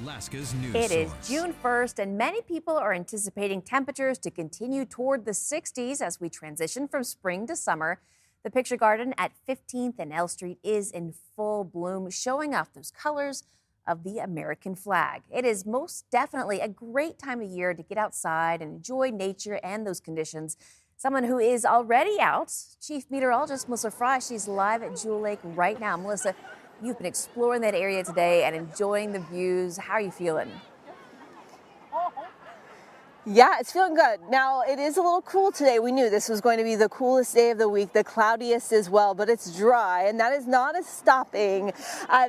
Alaska's news It is source. June 1st, and many people are anticipating temperatures to continue toward the 60s as we transition from spring to summer. The Picture Garden at 15th and L Street is in full bloom, showing off those colors of the American flag. It is most definitely a great time of year to get outside and enjoy nature and those conditions. Someone who is already out, Chief Meteorologist Melissa Fry, she's live at Jewel Lake right now. Melissa, you've been exploring that area today and enjoying the views. How are you feeling? Yeah, it's feeling good. Now, it is a little cool today. We knew this was going to be the coolest day of the week, the cloudiest as well, but it's dry, and that is not stopping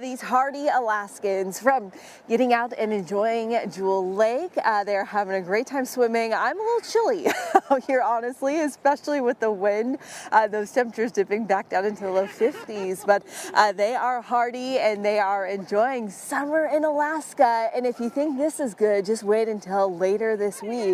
these hardy Alaskans from getting out and enjoying Jewel Lake. They're having a great time swimming. I'm a little chilly out here, honestly, especially with the wind. Those temperatures dipping back down into the low 50s, but they are hardy and they are enjoying summer in Alaska. And if you think this is good, just wait until later this week.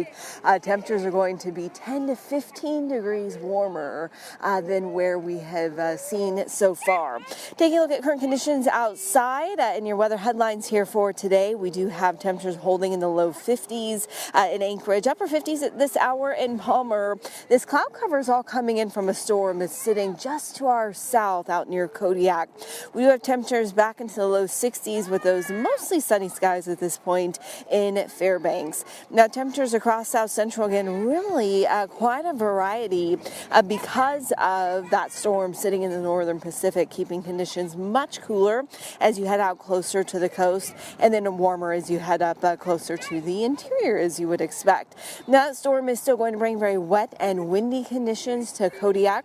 Temperatures are going to be 10 to 15 degrees warmer than where we have seen so far. Taking a look at current conditions outside in your weather headlines here for today, we do have temperatures holding in the low 50s in Anchorage, upper 50s at this hour in Palmer. This cloud cover is all coming in from a storm that's sitting just to our south out near Kodiak. We do have temperatures back into the low 60s with those mostly sunny skies at this point in Fairbanks. Now, temperatures across South Central again, really quite a variety because of that storm sitting in the northern Pacific, keeping conditions much cooler as you head out closer to the coast, and then warmer as you head up closer to the interior, as you would expect. Now, that storm is still going to bring very wet and windy conditions to Kodiak.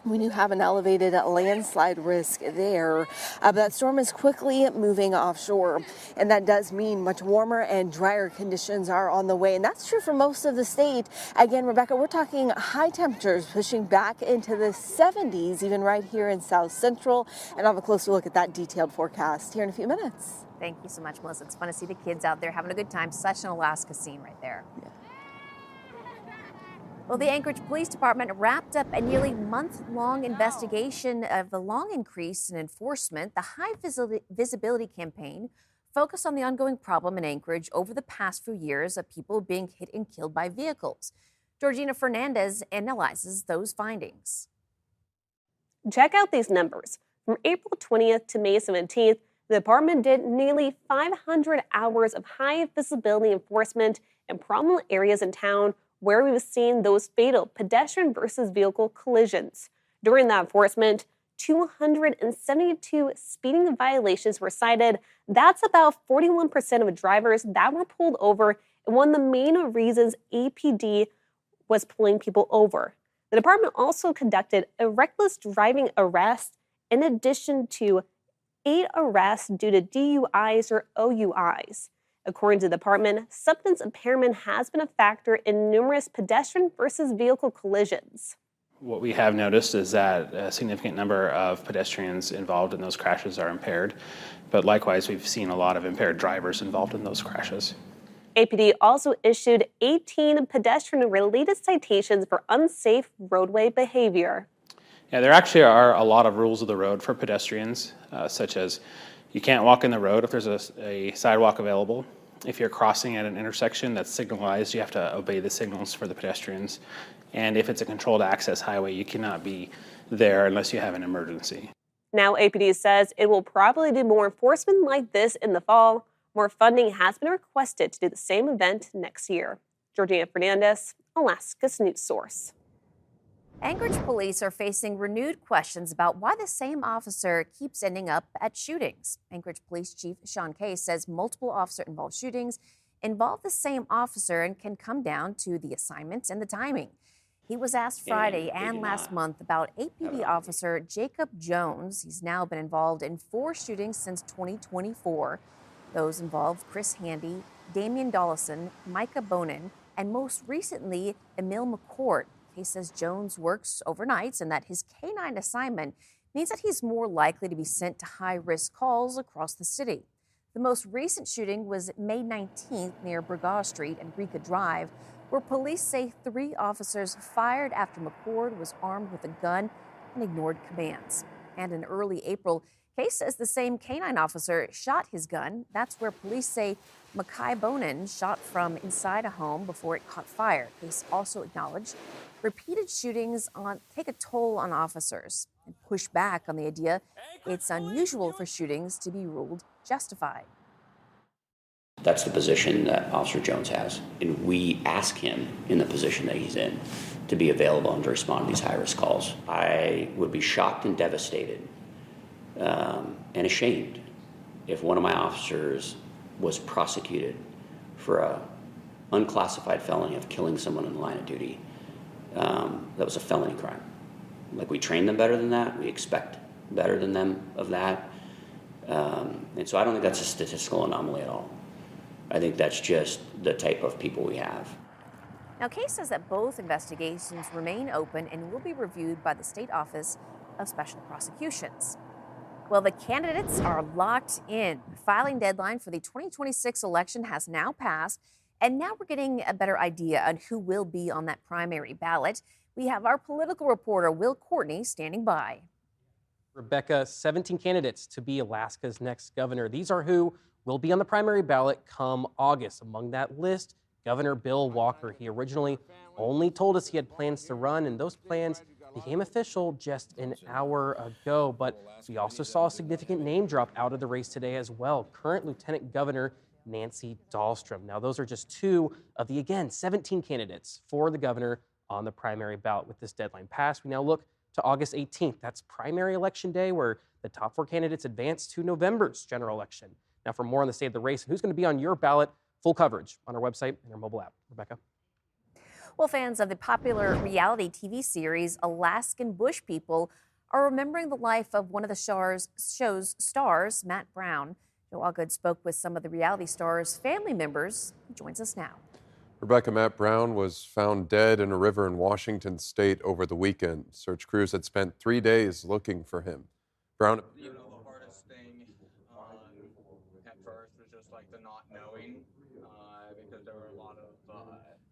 We do have an elevated landslide risk there, but that storm is quickly moving offshore, and that does mean much warmer and drier conditions are on the way, and that's true for most of the state. Again, Rebecca, we're talking high temperatures pushing back into the 70s, even right here in South Central, and I'll have a closer look at that detailed forecast here in a few minutes. Thank you so much, Melissa. It's fun to see the kids out there having a good time. Such an Alaska scene right there. Yeah. Well, the Anchorage Police Department wrapped up a nearly month-long investigation of the long increase in enforcement. The High Visibility campaign focused on the ongoing problem in Anchorage over the past few years of people being hit and killed by vehicles. Georgina Fernandez analyzes those findings. Check out these numbers. From April 20th to May 17th, the department did nearly 500 hours of high visibility enforcement in prominent areas in town where we've seen those fatal pedestrian versus vehicle collisions. During that enforcement, 272 speeding violations were cited. That's about 41% of drivers that were pulled over, and one of the main reasons APD was pulling people over. The department also conducted a reckless driving arrest in addition to 8 arrests due to DUIs or OUIs. According to the department, substance impairment has been a factor in numerous pedestrian versus vehicle collisions. What we have noticed is that a significant number of pedestrians involved in those crashes are impaired, but likewise we've seen a lot of impaired drivers involved in those crashes. APD also issued 18 pedestrian-related citations for unsafe roadway behavior. Yeah, there actually are a lot of rules of the road for pedestrians, such as you can't walk in the road if there's a sidewalk available. If you're crossing at an intersection that's signalized, you have to obey the signals for the pedestrians. And if it's a controlled access highway, you cannot be there unless you have an emergency. Now APD says it will probably do more enforcement like this in the fall. More funding has been requested to do the same event next year. Georgina Fernandez, Alaska's news source. Anchorage police are facing renewed questions about why the same officer keeps ending up at shootings. Anchorage Police Chief Sean Case says multiple officer-involved shootings involve the same officer and can come down to the assignments and the timing. He was asked Friday and last month about APD officer Jacob Jones. He's now been involved in 4 shootings since 2024. Those involved Chris Handy, Damian Dollison, Micah Bonin, and most recently, Emil McCourt. He says Jones works overnights and that his K-9 assignment means that he's more likely to be sent to high-risk calls across the city. The most recent shooting was May 19th near Burgaw Street and Rika Drive, where police say 3 officers fired after McCord was armed with a gun and ignored commands. And in early April, Case says the same canine officer shot his gun. That's where police say Mackay Bonin shot from inside a home before it caught fire. Case also acknowledged repeated shootings take a toll on officers and pushed back on the idea it's unusual for shootings to be ruled justified. That's the position that Officer Jones has. And we ask him, in the position that he's in, to be available and to respond to these high-risk calls. I would be shocked and devastated and ashamed if one of my officers was prosecuted for an unclassified felony of killing someone in the line of duty. That was a felony crime. Like, we train them better than that. We expect better than them of that. And so I don't think that's a statistical anomaly at all. I think that's just the type of people we have. Now, Case says that both investigations remain open and will be reviewed by the State Office of Special Prosecutions. Well, the candidates are locked in. The filing deadline for the 2026 election has now passed, and now we're getting a better idea on who will be on that primary ballot. We have our political reporter, Will Courtney, standing by. Rebecca, 17 candidates to be Alaska's next governor. These are who will be on the primary ballot come August. Among that list, Governor Bill Walker. He originally only told us he had plans to run, and those plans became official just an hour ago. But we also saw a significant name drop out of the race today as well. Current Lieutenant Governor Nancy Dahlstrom. Now, those are just two of the, again, 17 candidates for the governor on the primary ballot. With this deadline passed, we now look to August 18th. That's primary election day, where the top four candidates advance to November's general election. Now, for more on the state of the race and who's going to be on your ballot, full coverage on our website and our mobile app. Rebecca. Well, fans of the popular reality TV series Alaskan Bush People are remembering the life of one of the show's stars, Matt Brown. Joe Allgood spoke with some of the reality star's family members. He joins us now. Rebecca, Matt Brown was found dead in a river in Washington state over the weekend. Search crews had spent 3 days looking for him. Brown. The hardest thing at first was just like the not knowing, because there were a lot of.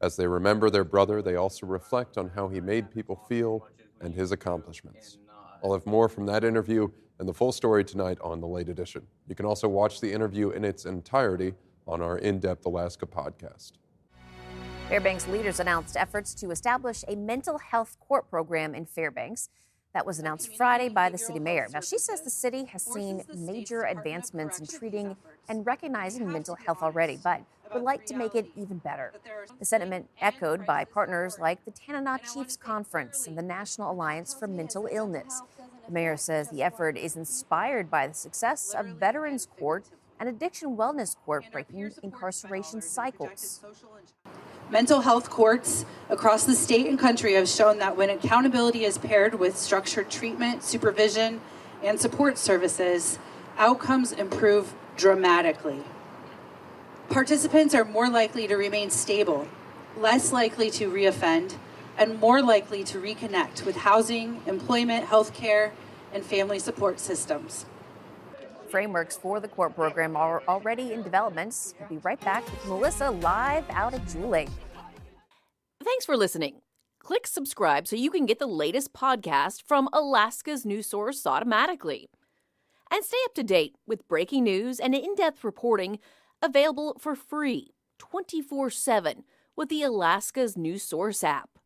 As they remember their brother, they also reflect on how he made people feel and his accomplishments. I'll have more from that interview and the full story tonight on The Late Edition. You can also watch the interview in its entirety on our In-Depth Alaska podcast. Fairbanks leaders announced efforts to establish a mental health court program in Fairbanks. That was announced Friday by the city mayor. Now, she says the city has seen major advancements in treating and recognizing mental health already, but would like to make it even better. The sentiment echoed by partners like the Tanana Chiefs Conference and the National Alliance for Mental Illness. The mayor says the effort is inspired by the success of Veterans Court and Addiction Wellness Court breaking incarceration cycles. Mental health courts across the state and country have shown that when accountability is paired with structured treatment, supervision, and support services, outcomes improve dramatically. Participants are more likely to remain stable, less likely to reoffend, and more likely to reconnect with housing, employment, healthcare, and family support systems. Frameworks for the court program are already in development. We'll be right back with Melissa live out at Jewel Lake. Thanks for listening. Click subscribe so you can get the latest podcast from Alaska's news source automatically. And stay up to date with breaking news and in-depth reporting available for free 24/7 with the Alaska's news source app.